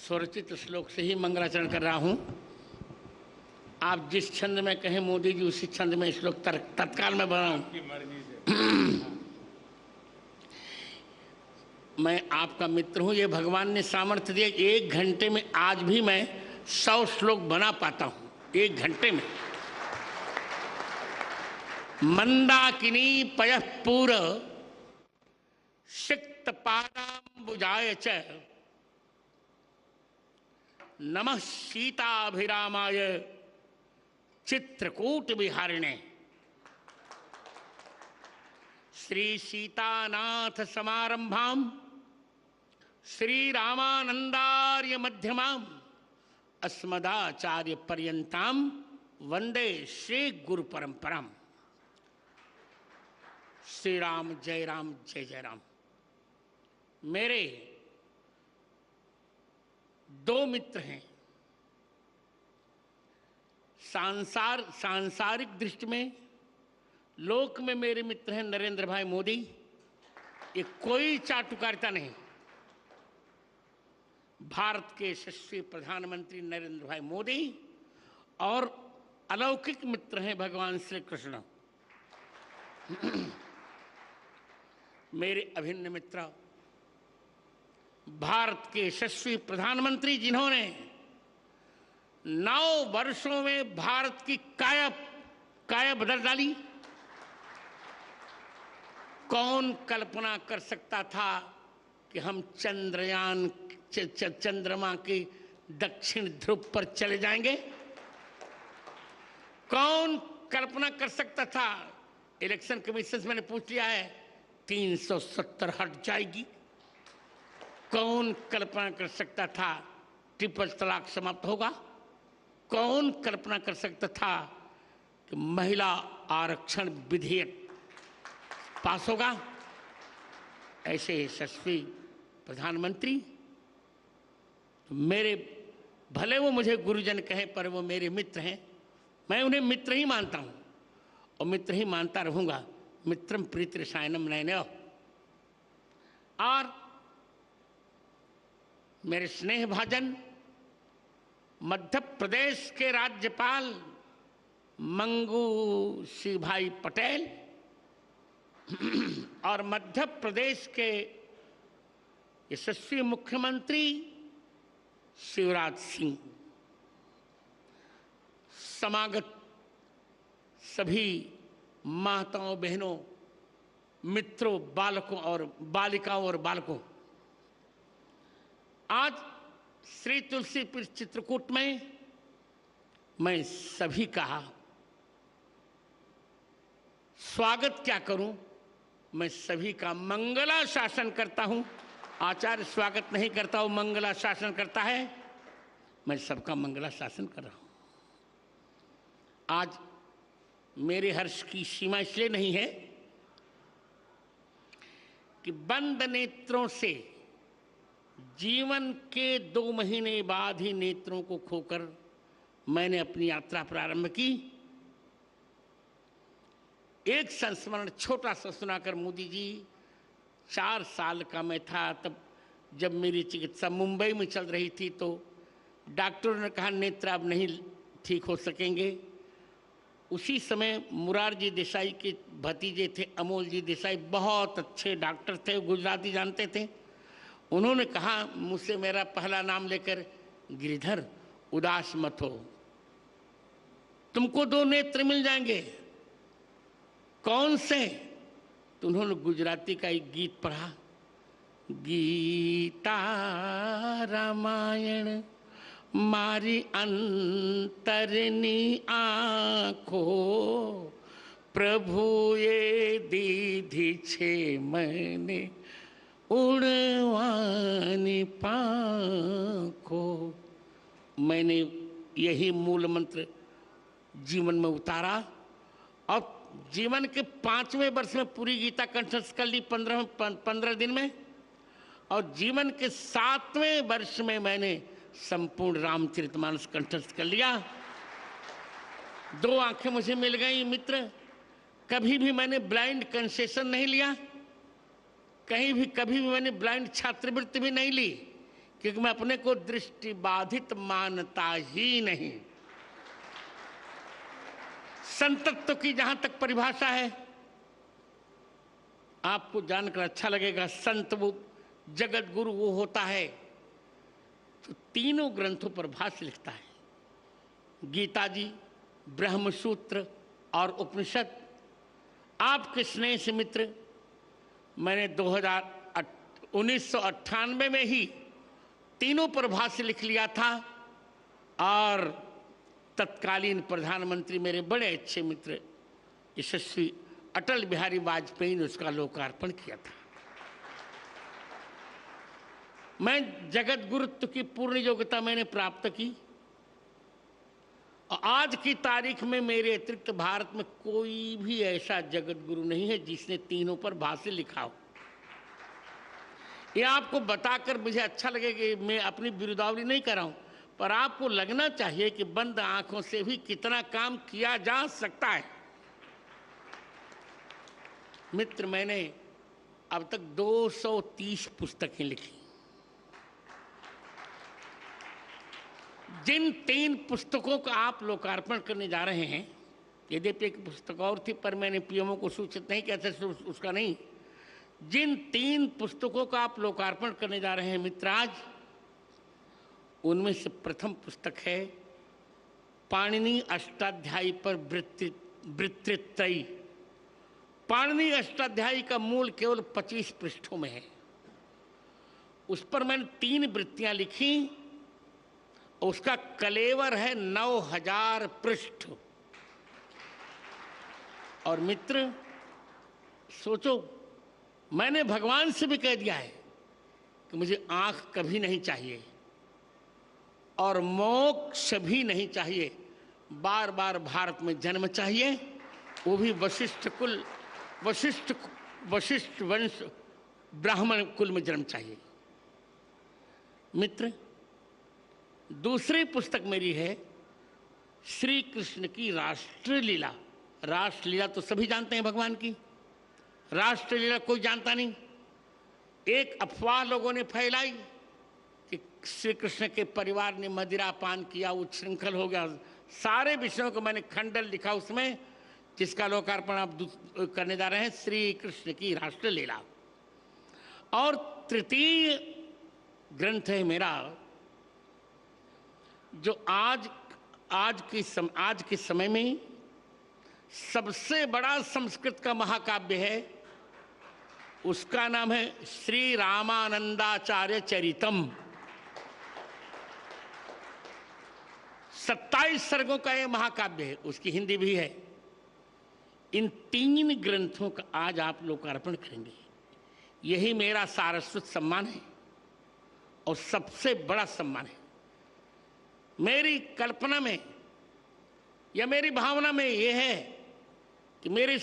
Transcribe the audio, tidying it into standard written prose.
स्वरचित श्लोक से ही मंगलाचरण कर रहा हूं। आप जिस छंद में कहें मोदी जी उसी छंद में श्लोक तत्काल में बनाऊं। मैं आपका मित्र हूं, ये भगवान ने सामर्थ्य दिया। 1 घंटे में आज भी मैं 100 श्लोक बना पाता हूं, 1 घंटे में। मंदाकिनी पयः पूर सिक्त पादाम्बुजाय च नमः सीताभिरामाय चित्रकूट विहारिणे। श्री सीतानाथ समारंभां श्री रामानंदार्य मध्यमां अस्मदाचार्य पर्यंतां वंदे श्री गुरु परंपरां। श्री राम जय राम। मेरे 2 मित्र हैं। सांसारिक दृष्टि में लोक में मेरे मित्र हैं नरेंद्र भाई मोदी। ये कोई चाटुकारिता नहीं। भारत के यशस्वी प्रधानमंत्री नरेंद्र भाई मोदी और अलौकिक मित्र हैं भगवान श्री कृष्ण। मेरे अभिन्न मित्र भारत के यशस्वी प्रधानमंत्री, जिन्होंने 9 वर्षों में भारत की काया बदल डाली। कौन कल्पना कर सकता था कि हम चंद्रमा के दक्षिण ध्रुव पर चले जाएंगे? कौन कल्पना कर सकता था? इलेक्शन कमीशन से मैंने पूछ लिया है, 370 हट जाएगी। कौन कल्पना कर सकता था ट्रिपल तलाक समाप्त होगा? कौन कल्पना कर सकता था कि महिला आरक्षण विधेयक पास होगा? ऐसे यशस्वी प्रधानमंत्री मेरे, भले वो मुझे गुरुजन कहें पर वो मेरे मित्र हैं। मैं उन्हें मित्र ही मानता हूं और मित्र ही मानता रहूंगा। मित्रम प्रीति रसायनम नयनयो। और मेरे स्नेह भाजन मध्य प्रदेश के राज्यपाल मंगू सिंह भाई पटेल और मध्य प्रदेश के यशस्वी मुख्यमंत्री शिवराज सिंह, समागत सभी माताओं, बहनों, मित्रों, बालकों और बालिकाओं और बालकों, आज श्री तुलसीपुर चित्रकूट में मैं सभी का स्वागत क्या करूं, मैं सभी का मंगलाशासन करता हूं। आचार्य स्वागत नहीं करता हूं, मंगलाशासन करता है। मैं सबका मंगलाशासन कर रहा हूं। आज मेरे हर्ष की सीमा इसलिए नहीं है कि बंद नेत्रों से जीवन के 2 महीने बाद ही नेत्रों को खोकर मैंने अपनी यात्रा प्रारंभ की। एक संस्मरण छोटा सा सुनाकर मोदी जी, 4 साल का मैं था तब, जब मेरी चिकित्सा मुंबई में चल रही थी, तो डॉक्टरों ने कहा नेत्र अब नहीं ठीक हो सकेंगे। उसी समय मुरारजी देसाई के भतीजे थे अमोल जी देसाई, बहुत अच्छे डॉक्टर थे, गुजराती जानते थे। उन्होंने कहा मुझसे, मेरा पहला नाम लेकर, गिरिधर उदास मत हो, तुमको 2 नेत्र मिल जाएंगे। कौन से? तो उन्होंने गुजराती का एक गीत पढ़ा, गीता रामायण मारी अंतरनी आँखो, प्रभु ये दीधी छे मैंने उड़वानी पाँखो। मैंने यही मूल मंत्र जीवन में उतारा और जीवन के 5वें वर्ष में पूरी गीता कंठस्थ कर ली 15 दिन में, और जीवन के 7वें वर्ष में मैंने संपूर्ण रामचरितमानस कंठस्थ कर लिया। 2 आंखें मुझे मिल गई मित्र। कभी भी मैंने ब्लाइंड कंसेशन नहीं लिया, कहीं भी कभी भी मैंने ब्लाइंड छात्रवृत्ति भी नहीं ली। क्योंकि मैं अपने को दृष्टि बाधित मानता ही नहीं। संतत्व की जहां तक परिभाषा है, आपको जानकर अच्छा लगेगा, संत वो जगत गुरु वो होता है तो तीनों ग्रंथों पर भाष्य लिखता है, गीता जी, ब्रह्मसूत्र और उपनिषद। आपके स्नेह से मित्र, मैंने 1998 में ही तीनों पर भाष्य लिख लिया था और तत्कालीन प्रधानमंत्री मेरे बड़े अच्छे मित्र यशस्वी अटल बिहारी वाजपेयी ने उसका लोकार्पण किया था। मैं जगत गुरुत्व की पूर्ण योग्यता मैंने प्राप्त की और आज की तारीख में मेरे अतिरिक्त भारत में कोई भी ऐसा जगत गुरु नहीं है जिसने तीनों पर भाष्य लिखा हो। ये आपको बताकर मुझे अच्छा लगेगा कि मैं अपनी बिरुदावली नहीं कर रहा हूं, पर आपको लगना चाहिए कि बंद आंखों से भी कितना काम किया जा सकता है। मित्र, मैंने अब तक 230 पुस्तकें लिखी। जिन 3 पुस्तकों का आप लोकार्पण करने जा रहे हैं, यद्यपि एक पुस्तक और थी पर मैंने पीएमओ को सूचित नहीं किया था, उसका नहीं। जिन 3 पुस्तकों का आप लोकार्पण करने जा रहे हैं मित्र आज, उनमें से प्रथम पुस्तक है पाणिनि अष्टाध्यायी पर वृत्तित्रयी। पाणिनि अष्टाध्यायी का मूल केवल 25 पृष्ठों में है। उस पर मैंने 3 वृत्तियां लिखी। उसका कलेवर है 9000 पृष्ठ। और मित्र सोचो, मैंने भगवान से भी कह दिया है कि मुझे आंख कभी नहीं चाहिए और मोक्ष भी नहीं चाहिए, बार बार भारत में जन्म चाहिए, वो भी वशिष्ठ वंश ब्राह्मण कुल में जन्म चाहिए। मित्र, दूसरी पुस्तक मेरी है श्री कृष्ण की राष्ट्रलीला। राष्ट्रलीला तो सभी जानते हैं भगवान की, राष्ट्रलीला कोई जानता नहीं। एक अफवाह लोगों ने फैलाई कि श्री कृष्ण के परिवार ने मदिरा पान किया, उच्छृंखल हो गया। सारे विषयों को मैंने खंडन लिखा उसमें, जिसका लोकार्पण आप करने जा रहे हैं, श्री कृष्ण की राष्ट्रलीला। और तृतीय ग्रंथ है मेरा, जो आज के समय में सबसे बड़ा संस्कृत का महाकाव्य है। उसका नाम है श्री रामानंदाचार्य चरितम। 27 सर्गों का यह महाकाव्य है, उसकी हिंदी भी है। इन 3 ग्रंथों का आज आप लोकार्पण करेंगे। यही मेरा सारस्वत सम्मान है और सबसे बड़ा सम्मान है। मेरी कल्पना में या मेरी भावना में यह है कि मेरे